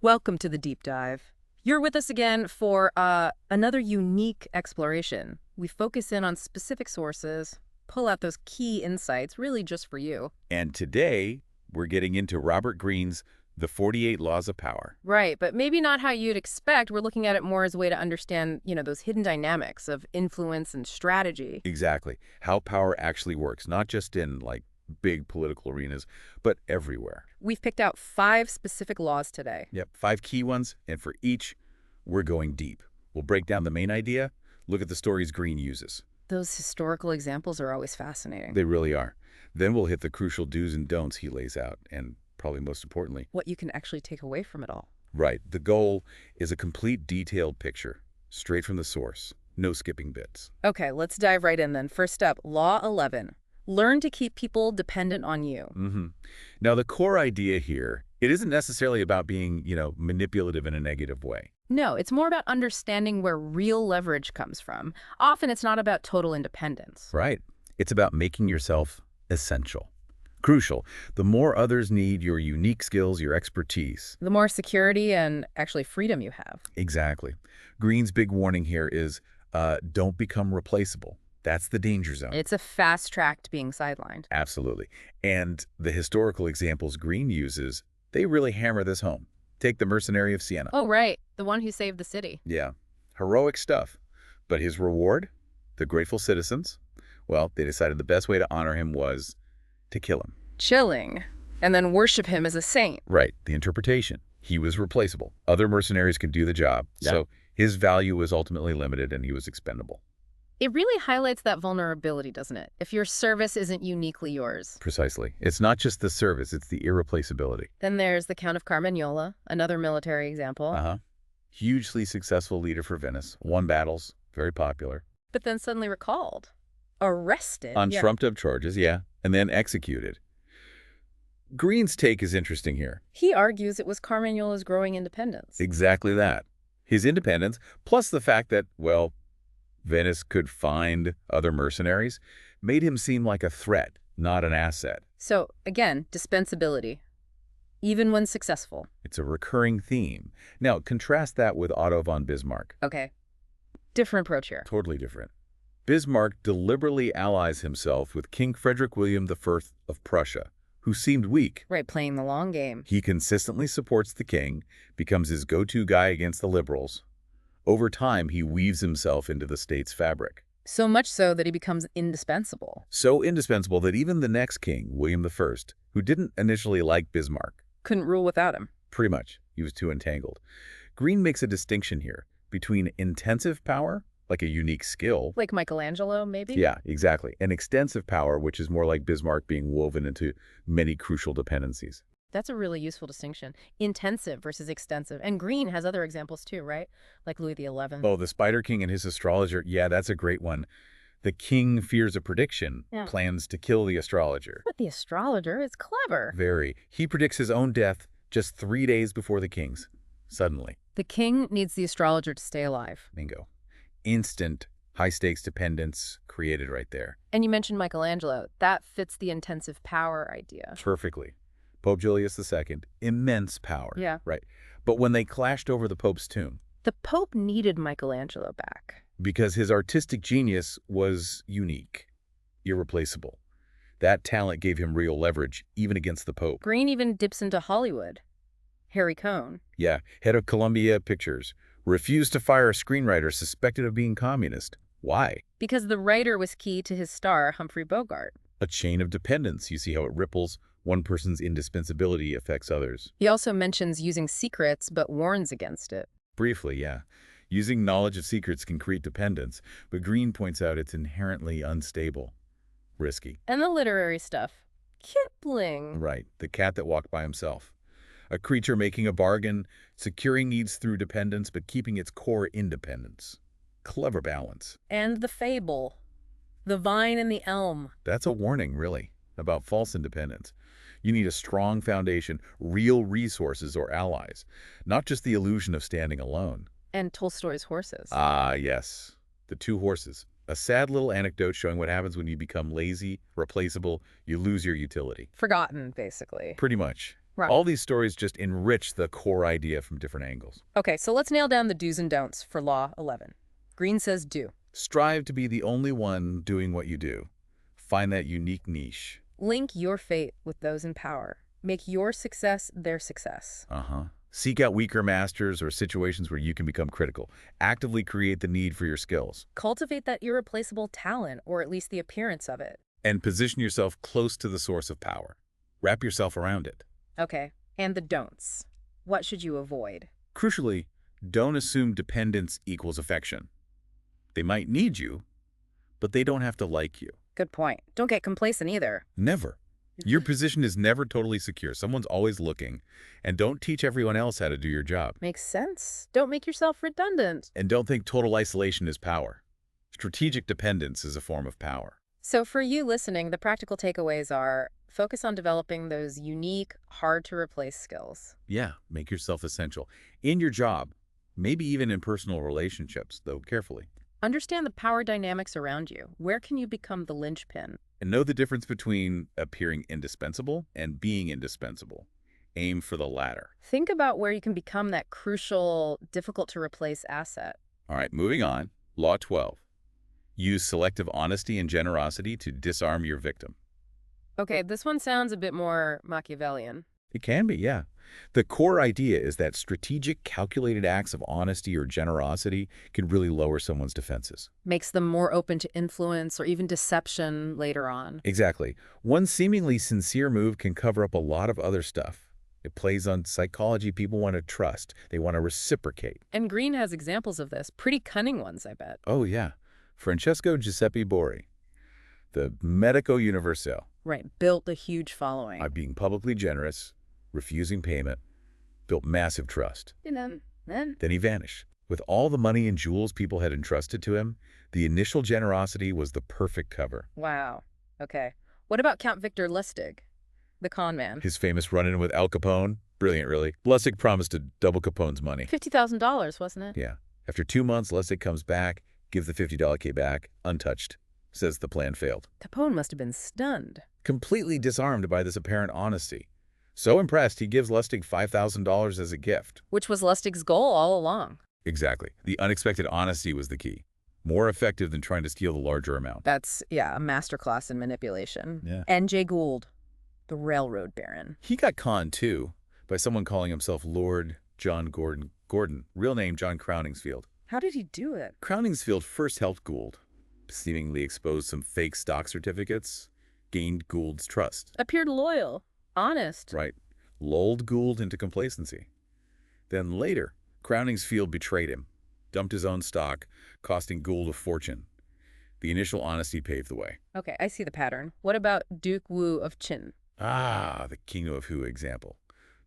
Welcome to the deep dive. You're with us again for another unique exploration. We focus in on specific sources, pull out those key insights, really just for you. And today, we're getting into Robert Greene's The 48 Laws of Power. Right, but maybe not how you'd expect. We're looking at it more as a way to understand, those hidden dynamics of influence and strategy. Exactly. How power actually works, not just in, big political arenas, but everywhere. We've picked out 5 specific laws today. Yep, 5 key ones, and for each, we're going deep. We'll break down the main idea, look at the stories Greene uses. Those historical examples are always fascinating. They really are. Then we'll hit the crucial do's and don'ts he lays out, and probably most importantly, What you can actually take away from it all. right, the goal is a complete detailed picture, straight from the source, no skipping bits. Okay, let's dive right in then. First up, Law 11. Learn to keep people dependent on you. Now, the core idea here, it isn't necessarily about being, manipulative in a negative way. No, it's more about understanding where real leverage comes from. Often it's not about total independence. Right. It's about making yourself essential. Crucial. The more others need your unique skills, your expertise. The more security and actually freedom you have. Exactly. Greene's big warning here is don't become replaceable. That's the danger zone. It's a fast track to being sidelined. Absolutely. And the historical examples Greene uses, they really hammer this home. Take the mercenary of Siena. Oh, right. The one who saved the city. Yeah. Heroic stuff. But his reward? The grateful citizens? Well, they decided the best way to honor him was to kill him. Chilling. And then worship him as a saint. Right. The interpretation. He was replaceable. Other mercenaries could do the job. Yeah. So his value was ultimately limited and he was expendable. It really highlights that vulnerability, doesn't it? If your service isn't uniquely yours. Precisely. It's not just the service, it's the irreplaceability. Then there's the Count of Carmagnola, another military example. Hugely successful leader for Venice. Won battles. Very popular. But then suddenly recalled. Arrested. On Yeah. trumped-up charges, yeah. And then executed. Greene's take is interesting here. He argues it was Carmagnola's growing independence. Exactly that. His independence, plus the fact that, well, Venice could find other mercenaries, made him seem like a threat, not an asset. So, again, dispensability. Even when successful. It's a recurring theme. Now, contrast that with Otto von Bismarck. Okay. Different approach here. Totally different. Bismarck deliberately allies himself with King Frederick William I of Prussia, who seemed weak. Right, playing the long game. He consistently supports the king, becomes his go-to guy against the liberals. Over time, he weaves himself into the state's fabric. So much so that he becomes indispensable. So indispensable that even the next king, William I, who didn't initially like Bismarck, Couldn't rule without him. pretty much, he was too entangled. Greene makes a distinction here between intensive power, like a unique skill. Like Michelangelo, maybe? Yeah, exactly. And extensive power, which is more like Bismarck being woven into many crucial dependencies. That's a really useful distinction. Intensive versus extensive. And Greene has other examples too, right? Like Louis XI. Oh, the Spider King and his astrologer. Yeah, that's a great one. The king fears a prediction, Yeah. plans to kill the astrologer. But the astrologer is clever. Very. He predicts his own death just 3 days before the king's. Suddenly. The king needs the astrologer to stay alive. Bingo. Instant, high-stakes dependence created right there. And you mentioned Michelangelo. That fits the intensive power idea. Perfectly. Pope Julius II, immense power. Yeah. Right. But when they clashed over the Pope's tomb, The Pope needed Michelangelo back. because his artistic genius was unique, irreplaceable. That talent gave him real leverage, even against the Pope. Greene even dips into Hollywood. Harry Cohn. Yeah, head of Columbia Pictures, refused to fire a screenwriter suspected of being communist. Why? Because the writer was key to his star, Humphrey Bogart. A chain of dependence. You see how it ripples. One person's indispensability affects others. He also mentions using secrets, but warns against it. Briefly, yeah. Using knowledge of secrets can create dependence, but Greene points out it's inherently unstable. Risky. And the literary stuff. Kipling. Right, the cat that walked by himself. A creature making a bargain, securing needs through dependence, but keeping its core independence. Clever balance. And the fable. The vine and the elm. That's a warning, really, about false independence. You need a strong foundation, real resources or allies, not just the illusion of standing alone. And Tolstoy's horses. Ah, yes. The 2 horses. A sad little anecdote showing what happens when you become lazy, replaceable, you lose your utility. Forgotten, basically. Pretty much. Right. All these stories just enrich the core idea from different angles. Okay, so let's nail down the do's and don'ts for Law 11. Greene says do. Strive to be the only one doing what you do. Find that unique niche. Link your fate with those in power. Make your success their success. Seek out weaker masters or situations where you can become critical. Actively create the need for your skills. Cultivate that irreplaceable talent, or at least the appearance of it. And position yourself close to the source of power. Wrap yourself around it. Okay, and the don'ts. What should you avoid? Crucially, don't assume dependence equals affection. They might need you, but they don't have to like you. Good point. Don't get complacent either. Never. Your position is never totally secure. Someone's always looking. And don't teach everyone else how to do your job. Makes sense. Don't make yourself redundant. And don't think total isolation is power. Strategic dependence is a form of power. So for you listening, the practical takeaways are focus on developing those unique, hard-to-replace skills. Yeah, make yourself essential. In your job, maybe even in personal relationships, though carefully. Understand the power dynamics around you. Where can you become the linchpin? And know the difference between appearing indispensable and being indispensable. Aim for the latter. Think about where you can become that crucial, difficult-to-replace asset. All right, moving on. Law 12. Use selective honesty and generosity to disarm your victim. Okay, this one sounds a bit more Machiavellian. It can be, yeah. The core idea is that strategic, calculated acts of honesty or generosity can really lower someone's defenses. Makes them more open to influence or even deception later on. Exactly. One seemingly sincere move can cover up a lot of other stuff. It plays on psychology people want to trust. They want to reciprocate. And Greene has examples of this. Pretty cunning ones, I bet. Oh, yeah. Francesco Giuseppe Borri, the Medico Universale. Right, built a huge following. By being publicly generous, refusing payment, built massive trust. Then he vanished. With all the money and jewels people had entrusted to him, the initial generosity was the perfect cover. Wow. Okay. What about Count Victor Lustig, the con man? His famous run-in with Al Capone? Brilliant, really. Lustig promised to double Capone's money. $50,000, wasn't it? Yeah. After 2 months, Lustig comes back, gives the $50K back, untouched. Says the plan failed. Capone must have been stunned. Completely disarmed by this apparent honesty. So impressed, he gives Lustig $5,000 as a gift. Which was Lustig's goal all along. Exactly. The unexpected honesty was the key. More effective than trying to steal the larger amount. That's, yeah, a masterclass in manipulation. Yeah. N.J. Gould, the railroad baron. He got conned, too, by someone calling himself Lord John Gordon, real name John Crowningsfield. How did he do it? Crowningsfield first helped Gould, seemingly exposed some fake stock certificates, gained Gould's trust. Appeared loyal, honest. Right. Lulled Gould into complacency. Then later, Crowningsfield betrayed him, dumped his own stock, costing Gould a fortune. The initial honesty paved the way. Okay, I see the pattern. What about Duke Wu of Qin? Ah, the King of Hu example.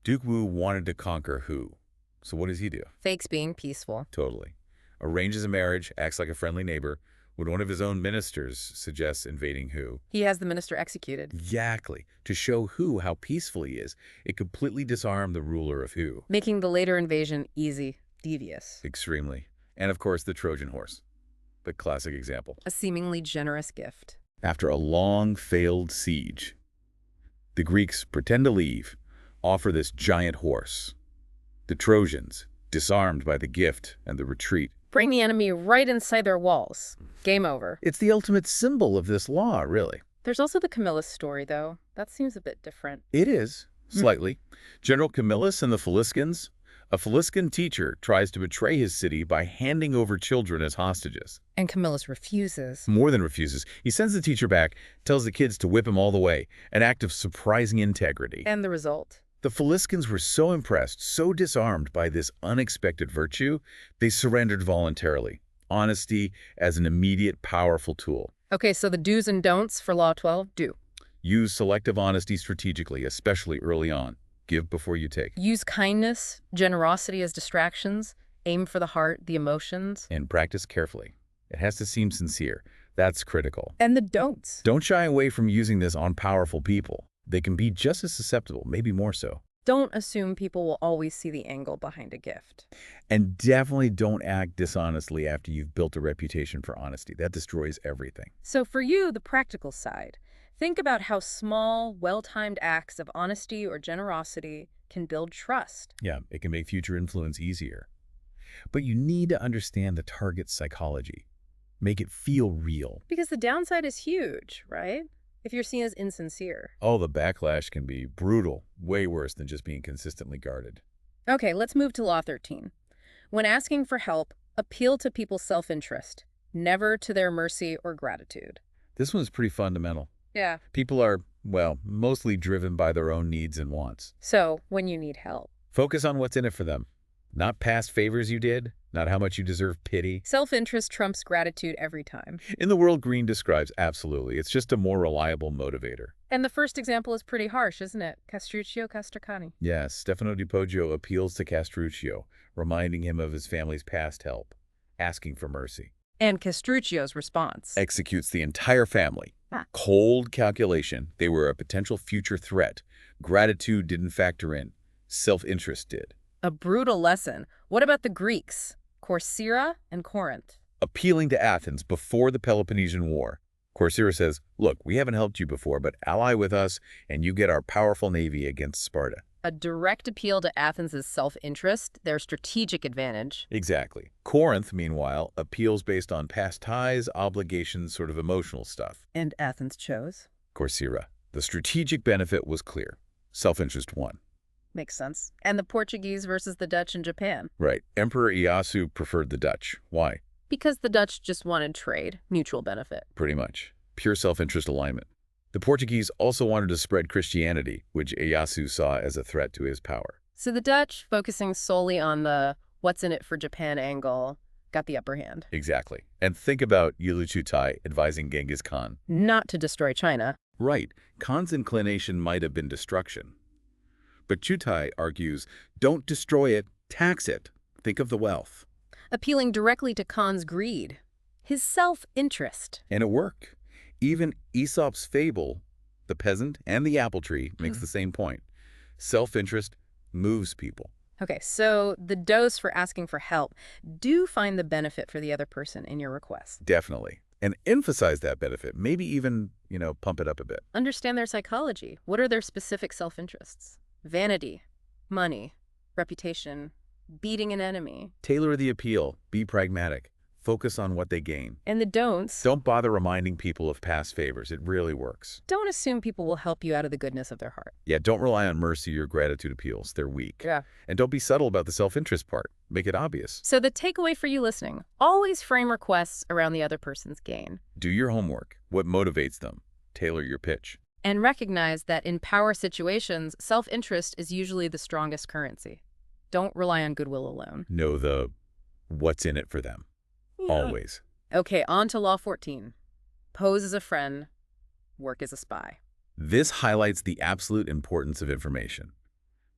Duke Wu wanted to conquer Hu. So what does he do? Fakes being peaceful. Totally. Arranges a marriage, acts like a friendly neighbor. When one of his own ministers suggests invading Hu. He has the minister executed. Exactly. To show Hu how peaceful he is, it completely disarmed the ruler of Hu. Making the later invasion easy, devious. Extremely. And of course, the Trojan horse. The classic example. A seemingly generous gift. After a long, failed siege, the Greeks pretend to leave, offer this giant horse. The Trojans, disarmed by the gift and the retreat, bring the enemy right inside their walls. Game over. It's the ultimate symbol of this law, really. There's also the Camillus story, though. That seems a bit different. It is, slightly. General Camillus and the Faliscans. A Faliscan teacher tries to betray his city by handing over children as hostages. And Camillus refuses. More than refuses. He sends the teacher back, tells the kids to whip him all the way, an act of surprising integrity. And the result? The Faliscans were so impressed, so disarmed by this unexpected virtue, they surrendered voluntarily. Honesty as an immediate, powerful tool. Okay, so the do's and don'ts for Law 12, do. Use selective honesty strategically, especially early on. Give before you take. Use kindness, generosity as distractions. Aim for the heart, the emotions. And practice carefully. It has to seem sincere. That's critical. And the don'ts. Don't shy away from using this on powerful people. They can be just as susceptible, maybe more so. Don't assume people will always see the angle behind a gift. And definitely don't act dishonestly after you've built a reputation for honesty. That destroys everything. So for you, the practical side. Think about how small, well-timed acts of honesty or generosity can build trust. Yeah, it can make future influence easier. But you need to understand the target's psychology. Make it feel real. Because the downside is huge, right? If you're seen as insincere. Oh, the backlash can be brutal, way worse than just being consistently guarded. Okay, let's move to Law 13. When asking for help, appeal to people's self-interest, never to their mercy or gratitude. This one's pretty fundamental. Yeah. People are, well, mostly driven by their own needs and wants. So, when you need help. Focus on what's in it for them. Not past favors you did, not how much you deserve pity. Self-interest trumps gratitude every time. In the world Greene describes, absolutely. It's just a more reliable motivator. And the first example is pretty harsh, isn't it? Castruccio Castracani. Yes, Stefano di Poggio appeals to Castruccio, reminding him of his family's past help, asking for mercy. And Castruccio's response. Executes the entire family. Cold calculation. They were a potential future threat. Gratitude didn't factor in. Self-interest did. A brutal lesson. What about the Greeks? Corcyra and Corinth. Appealing to Athens before the Peloponnesian War. Corcyra says, look, we haven't helped you before, but ally with us and you get our powerful navy against Sparta. A direct appeal to Athens' self-interest, their strategic advantage. Exactly. Corinth, meanwhile, appeals based on past ties, obligations, sort of emotional stuff. And Athens chose? Corcyra. The strategic benefit was clear. Self-interest won. Makes sense. And the Portuguese versus the Dutch and Japan? Right. Emperor Ieyasu preferred the Dutch. Why? Because the Dutch just wanted trade, mutual benefit. Pretty much. Pure self-interest alignment. The Portuguese also wanted to spread Christianity, which Ieyasu saw as a threat to his power. So the Dutch, focusing solely on the what's in it for Japan angle, got the upper hand. Exactly. And think about Yulu Chutai advising Genghis Khan. Not to destroy China. Right. Khan's inclination might have been destruction. But Chutai argues, don't destroy it, tax it. Think of the wealth. Appealing directly to Khan's greed, his self-interest. And it worked. Even Aesop's fable, the peasant and the apple tree, makes the same point. Self-interest moves people. Okay, so the dose for asking for help. Do find the benefit for the other person in your request. Definitely. And emphasize that benefit. Maybe even, pump it up a bit. Understand their psychology. What are their specific self-interests? Vanity, money, reputation, beating an enemy. Tailor the appeal. Be pragmatic. Focus on what they gain. And the don'ts. Don't bother reminding people of past favors. It really works. Don't assume people will help you out of the goodness of their heart. Yeah, don't rely on mercy or gratitude appeals. They're weak. Yeah. And don't be subtle about the self-interest part. Make it obvious. So the takeaway for you listening, always frame requests around the other person's gain. Do your homework. What motivates them? Tailor your pitch. And recognize that in power situations, self-interest is usually the strongest currency. Don't rely on goodwill alone. Know the what's in it for them. Yeah. Always. Okay, on to Law 14. Pose as a friend, work as a spy. This highlights the absolute importance of information.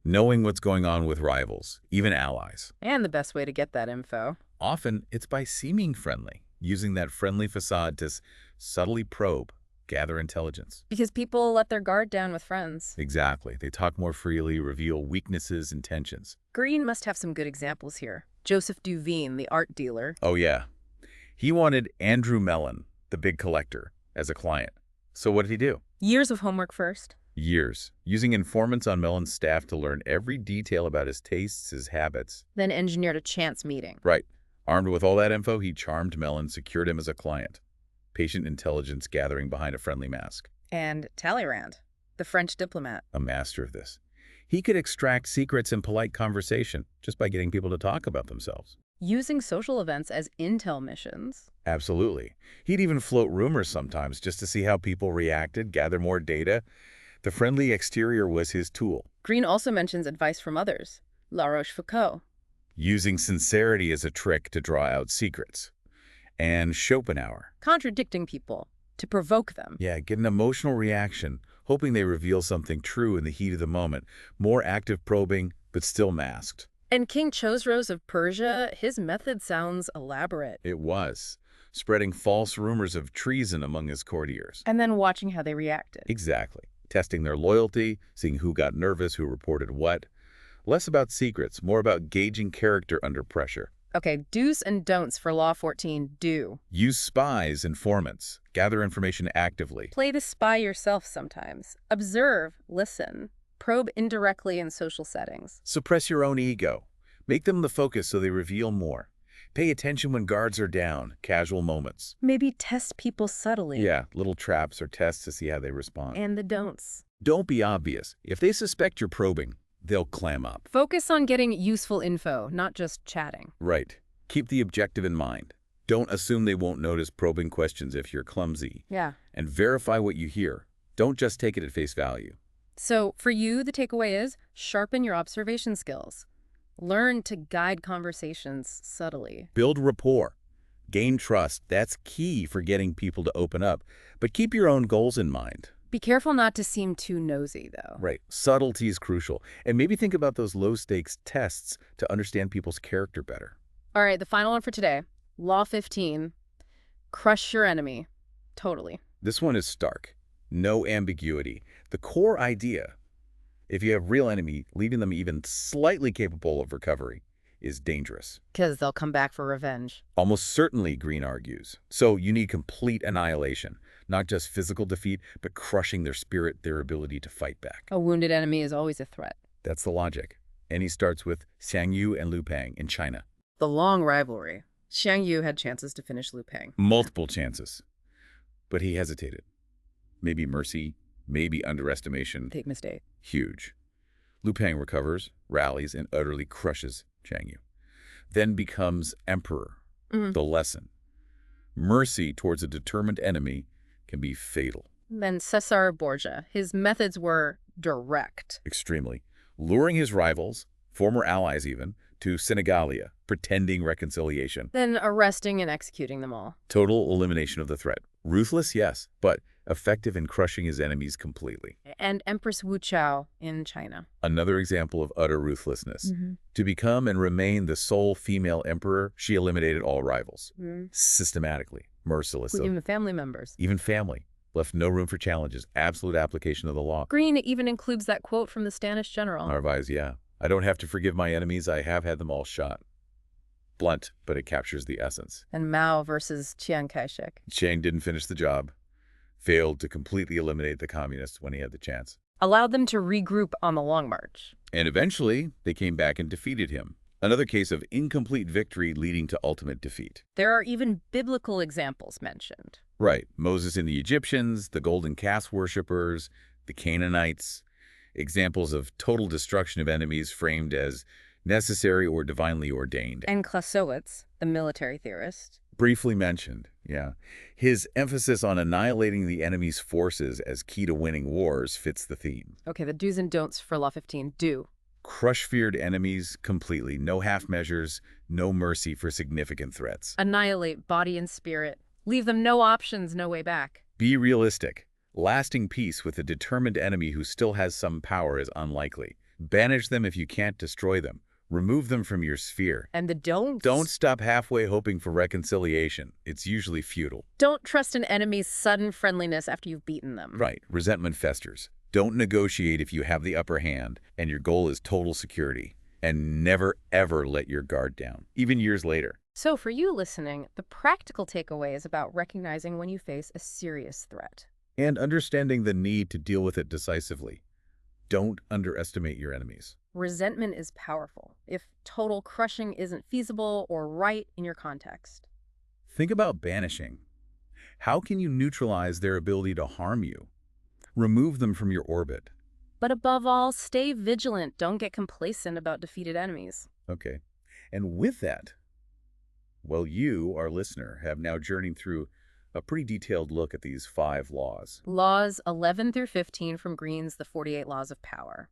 Knowing what's going on with rivals, even allies. And the best way to get that info. Often, it's by seeming friendly, using that friendly facade to subtly probe, gather intelligence. Because people let their guard down with friends. Exactly. They talk more freely, reveal weaknesses and tensions. Greene must have some good examples here. Joseph Duveen, the art dealer. Oh, yeah. He wanted Andrew Mellon, the big collector, as a client. So what did he do? Years of homework first. Years. Using informants on Mellon's staff to learn every detail about his tastes, his habits. Then engineered a chance meeting. Right. Armed with all that info, he charmed Mellon, secured him as a client. Patient intelligence gathering behind a friendly mask. And Talleyrand, the French diplomat. A master of this. He could extract secrets in polite conversation just by getting people to talk about themselves. Using social events as intel missions. Absolutely. He'd even float rumors sometimes just to see how people reacted, gather more data. The friendly exterior was his tool. Greene also mentions advice from others. La Rochefoucauld. Using sincerity as a trick to draw out secrets. And Schopenhauer. Contradicting people to provoke them. Yeah, get an emotional reaction, hoping they reveal something true in the heat of the moment. More active probing, but still masked. And King Chosroes of Persia, his method sounds elaborate. It was. Spreading false rumors of treason among his courtiers. And then watching how they reacted. Exactly. Testing their loyalty, seeing who got nervous, who reported what. Less about secrets, more about gauging character under pressure. Okay, do's and don'ts for Law 14. Do. Use spies, informants. Gather information actively. Play the spy yourself sometimes. Observe, listen. Probe indirectly in social settings. Suppress your own ego. Make them the focus so they reveal more. Pay attention when guards are down, casual moments. Maybe test people subtly. Yeah, little traps or tests to see how they respond. And the don'ts. Don't be obvious. If they suspect you're probing, they'll clam up. Focus on getting useful info, not just chatting. Right. Keep the objective in mind. Don't assume they won't notice probing questions if you're clumsy. Yeah. And verify what you hear. Don't just take it at face value. So for you, the takeaway is sharpen your observation skills. Learn to guide conversations subtly. Build rapport. Gain trust. That's key for getting people to open up. But keep your own goals in mind. Be careful not to seem too nosy, though. Right. Subtlety is crucial. And maybe think about those low-stakes tests to understand people's character better. All right, the final one for today. Law 15. Crush your enemy. Totally. This one is stark. No ambiguity. The core idea, if you have real enemy, leaving them even slightly capable of recovery, is dangerous. Because they'll come back for revenge. Almost certainly, Greene argues. So you need complete annihilation. Not just physical defeat, but crushing their spirit, their ability to fight back. A wounded enemy is always a threat. That's the logic. And he starts with Xiang Yu and Liu Pang in China. The long rivalry. Xiang Yu had chances to finish Liu Pang. Multiple chances. But he hesitated. Maybe mercy, maybe underestimation. Big mistake. Huge. Liu Pang recovers, rallies, and utterly crushes Xiang Yu. Then becomes emperor. The lesson. Mercy towards a determined enemy can be fatal. Then Cesar Borgia. His methods were direct. Extremely. Luring his rivals, former allies even, to Senegalia, pretending reconciliation. Then arresting and executing them all. Total elimination of the threat. Ruthless, yes, but effective in crushing his enemies completely. And Empress Wu Chao in China. Another example of utter ruthlessness. To become and remain the sole female emperor, she eliminated all rivals. Systematically, mercilessly. Even family members. Even family. Left no room for challenges. Absolute application of the law. Greene even includes that quote from the Spanish general. Narvaez, yeah. I don't have to forgive my enemies. I have had them all shot. Blunt, but it captures the essence. And Mao versus Chiang Kai-shek. Chiang didn't finish the job. Failed to completely eliminate the communists when he had the chance. Allowed them to regroup on the Long March. And eventually, they came back and defeated him. Another case of incomplete victory leading to ultimate defeat. There are even biblical examples mentioned. Right. Moses and the Egyptians, the golden calf worshippers, the Canaanites. Examples of total destruction of enemies framed as necessary or divinely ordained. And Clausewitz, the military theorist. Briefly mentioned, yeah. His emphasis on annihilating the enemy's forces as key to winning wars fits the theme. Okay, the do's and don'ts for Law 15. Do. Crush feared enemies completely. No half measures, no mercy for significant threats. Annihilate body and spirit. Leave them no options, no way back. Be realistic. Lasting peace with a determined enemy who still has some power is unlikely. Banish them if you can't destroy them. Remove them from your sphere. And the don'ts? Don't stop halfway hoping for reconciliation. It's usually futile. Don't trust an enemy's sudden friendliness after you've beaten them. Right. Resentment festers. Don't negotiate if you have the upper hand and your goal is total security. And never, ever let your guard down, even years later. So for you listening, the practical takeaway is about recognizing when you face a serious threat. And understanding the need to deal with it decisively. Don't underestimate your enemies. Resentment is powerful if total crushing isn't feasible or right in your context. Think about banishing. How can you neutralize their ability to harm you? Remove them from your orbit. But above all, stay vigilant. Don't get complacent about defeated enemies. Okay. And with that, well, you, our listener, have now journeyed through a pretty detailed look at these 5 laws. Laws 11 through 15 from Greene's The 48 Laws of Power.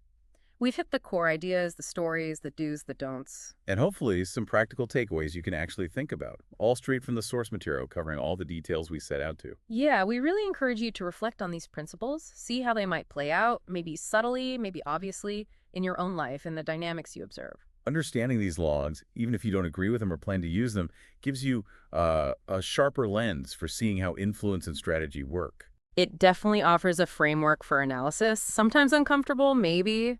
We've hit the core ideas, the stories, the do's, the don'ts. And hopefully some practical takeaways you can actually think about, all straight from the source material, covering all the details we set out to. Yeah, we really encourage you to reflect on these principles, see how they might play out, maybe subtly, maybe obviously, in your own life and the dynamics you observe. Understanding these laws, even if you don't agree with them or plan to use them, gives you a sharper lens for seeing how influence and strategy work. It definitely offers a framework for analysis, sometimes uncomfortable, maybe,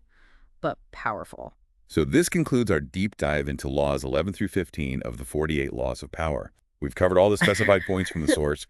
but powerful. So this concludes our deep dive into laws 11 through 15 of the 48 Laws of Power. We've covered all the specified points from the source,